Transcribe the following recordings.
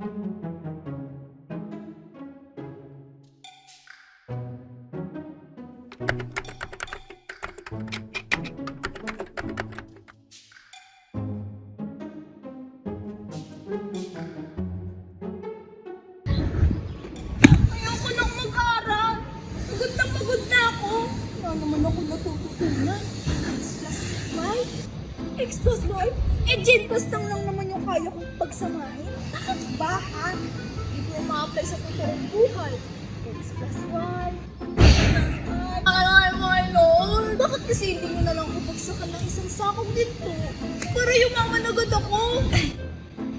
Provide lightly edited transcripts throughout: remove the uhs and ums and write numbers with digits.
Ayoko nang mag-aral. Pagod na ako. Wala naman ako natututunan. X plus Y? Eh, Gen plus lang naman yung kaya kong pagsamahin. Bakit ba, ha? Hindi ko ma-apply sa totoong buhay. X plus Y. Aray, my lord! Bakit kasi hindi mo na lang kupagsakan ng isang sakong dito? Para yumaman agad ako.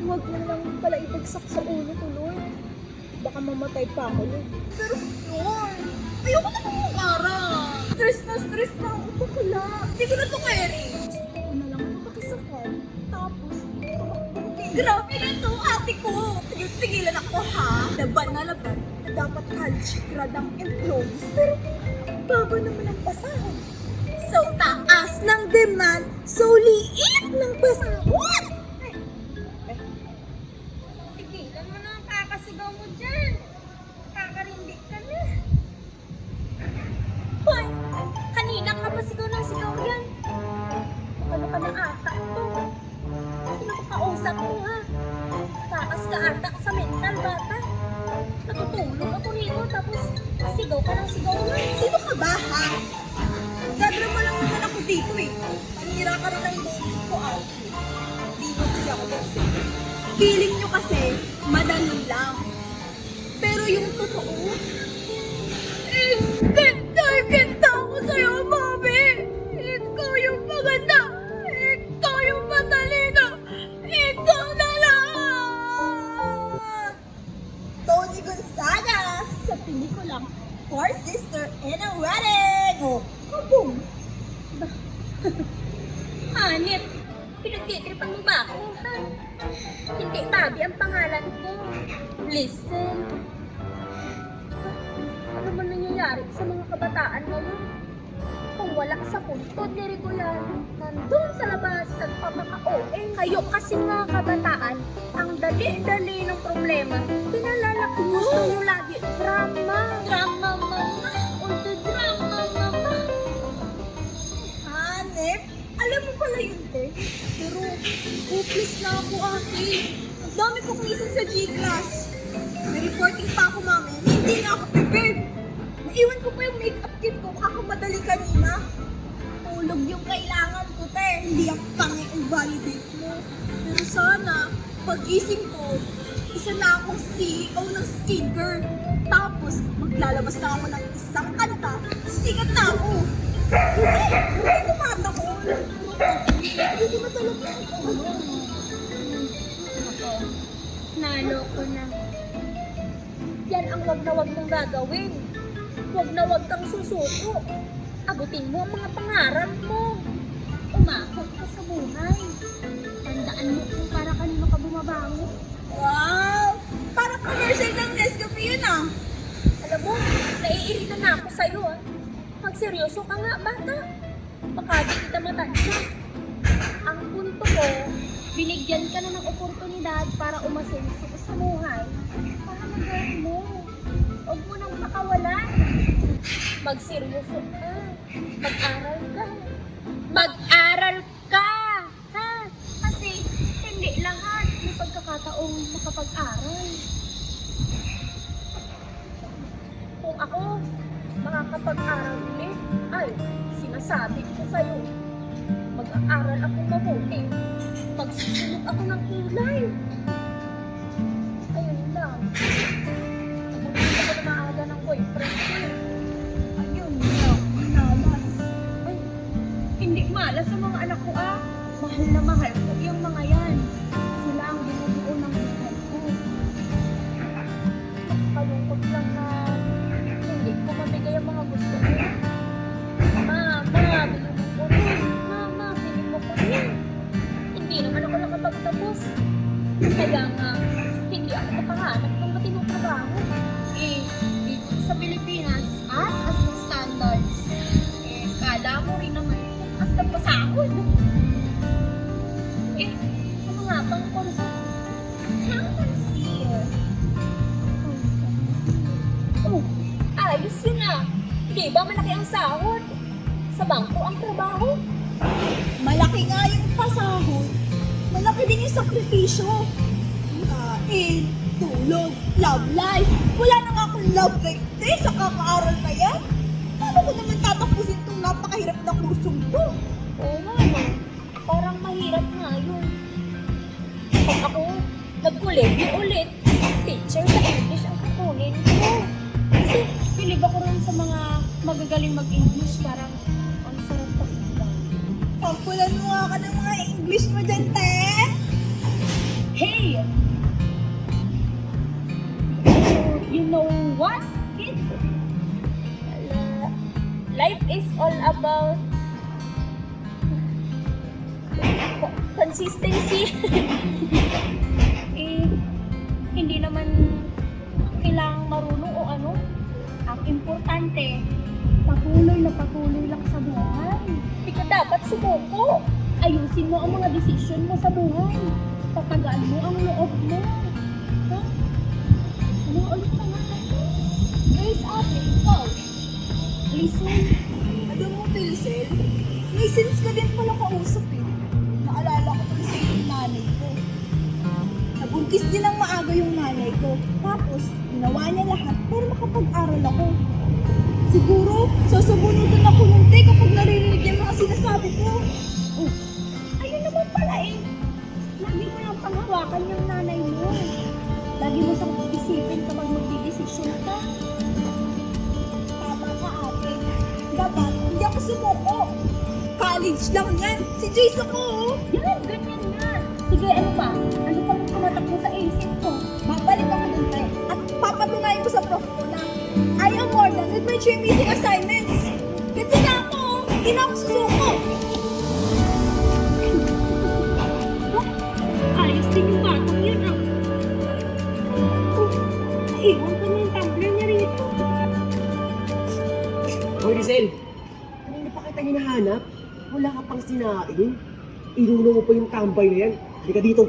Huwag na lang pala ibagsak sa ulo ko, Lord. Baka mamatay pa ako, Lord. Pero, Lord, ayoko na mag-aral. Stress na ako. Bakula. Hindi ko na ito carry. Gusto ko na lang mapakisakan. Tapos, tumakbo. Grabe na to, ate ko. Tigilan ako, ha? Laban na dapat college grad ang employees. Pero, baba naman ang pasahod. So, taas ng demand. So, liit ng pasahod. Tigilan mo na ang kakasigaw mo dyan. Kakarindik ka na. Hoy, kanina ka pa sigaw ng sigaw yan. Ano ka na ata to? Sino ka kausap mo, ha? Takas ka ata sa mental, bata. Natutulog ako rito, tapos sigaw ka ng sigaw na. Sino ka ba, ha? Gadrama lang naman ako dito, eh. Panira ka rin ng baby ko, ah. Dito kasi ako kasi. Feeling nyo kasi, madali lang. Pero yung totoo, Ganda ako sa'yo, Mami! Ikaw yung maganda! Ikaw yung matalino! Ikaw na lang! Tony Gonzaga sa pelikulang Four Sister in a Wedding! Oh, kabong! Hanip, pinagtitripan mo ba ako, ha? Hindi Bobby ang pangalan ko. Listen. Ano ba nangyayari sa mga kabataan ngayon? Kung wala sa puntod ni regular, nandun sa labas, nagpapaka-OA. Kayo kasi nga kabataan, ang dali-dali ng problema, pinalalaki gusto nyo lagi. Drama, mama. All the drama, mama. Hanep, alam mo pala yun, te. Pero, hopeless na ako, ate. Ang dami kong minsan sa G-class. May reporting pa ako, mami. Hindi na ako prepared. Naiwan ko pa yung makeup kit ko kakamadali kanina. Tulog yung kailangan ko, te. Hindi ako pang-invalidate mo. Pero sana, pag-gising ko, isa na akong CEO ng Skid Girl. Tapos, maglalabas na ako ng isang kanta. Sikat na ako. Hindi kumanta ko. Hindi mo talaga ako. Naloko na. Yan ang wag na wag mong gagawin. Wag na wag kang susuko. Abutin mo ang mga pangarap mo. Umakot ka sa buhay. Tandaan mo kung para kanino ka bumabango. Wow! Parang commercial ng Nescafe yun, ah. Alam mo, naiirita na ako sa'yo, ah. Magseryoso ka nga, bata. Baka di kita matansya. Ang punto ko, binigyan ka na ng oportunidad para umasenso sa buhay. Para magawa mo. Huwag mo nang makawalan. Magseryoso ka. Mag-aral ka. Mag-aral ka! Ha? Kasi hindi lahat may pagkakataong makapag-aral. Kung ako makakapag-aral ulit, ay, sinasabi ko sa'yo, mag-aaral ako mabuti. Magsusunod ako ng kulay. Ayun lang. Nabuti ako na maaga ng boyfriend ko. Ayun na, minalas. Ay, hindi malas sa mga anak ko, ah. Mahal na mahal ko yung mga yan. Sila ang binubuo ng buhay ko. Kalungkot lang na hindi ko mabigay ang mga gusto ko. Mama, bilhin mo ko rin. Mama, bilhin mo ko rin. Hindi naman ako nakapagtapos. Kaya nga, hindi ako makahanap ng matinong trabaho. Eh, dito sa Pilipinas, as ng standards. Eh, kala mo rin naman kung as ng pasahod. Eh, ano nga bang konsep? Accountancy. Ayos yun ah. Di ba malaki ang sahod? Sa bangko ang trabaho. Malaki nga yung pasahod. Malaki din yung sakripisyo. Kain, tulog, love life. Wala na nga akong love life day sa kakaaral na yan. Paano ko naman tatapusin itong napakahirap na kursong to? Oo nga no. Parang mahirap nga yun. Pag ako nag-college ulit, teacher sa English ang kukunin ko. Kasi bilib ako rin sa mga magagaling mag-English. Parang ang sarap pakinggan. Pagpulan mo nga ka ng mga English mo dyan, te. Hey! You know what, kid? Life is all about consistency. Hindi naman kailangang marunong o ano. Ang importante, patuloy lang sa buhay. Hindi ka dapat sumuko. Ayusin mo ang mga desisyon mo sa buhay. Tatagaan mo ang loob mo. Ha? Ano ulit na nga? Grace Ate, ikaw. Listen. Alam mo, Telecel, may sense ka din pala kausap eh. Naalala ko tuloy sa yung nanay ko. Nabuntis din ang maaga yung nanay ko. Tapos, ginawa niya lahat para makapag-aral ako. Siguro, sasabunutan ako nun, te, kapag naririnig yung mga sinasabi ko. Oh, ayun naman pala eh. Lagi mo lang panghawakan yung nanay mo. Lagi mo siyang isipin kapag magdidesisyon ka. Tama ka, ate. Dapat, hindi ako sumuko. College lang yan. Si Jace ako, oh. Yan, ganyan nga. Sige, ano pa? Ano pa ang tumatak mo sa isip ko? Babalik ako dun, te. At papatunayan ko sa prof ko na I am more than with my 3 missing assignments. Ganito na ako, oh. Hindi na ako susuko. Ayos din yung batang yun ah. Naiwan ko na yung tumbler niya rito. Hoy, Rizal! Kanina pa kita hinahanap? Wala ka pang sinain? Inuno mo pa yung tambay na yan. Halika dito.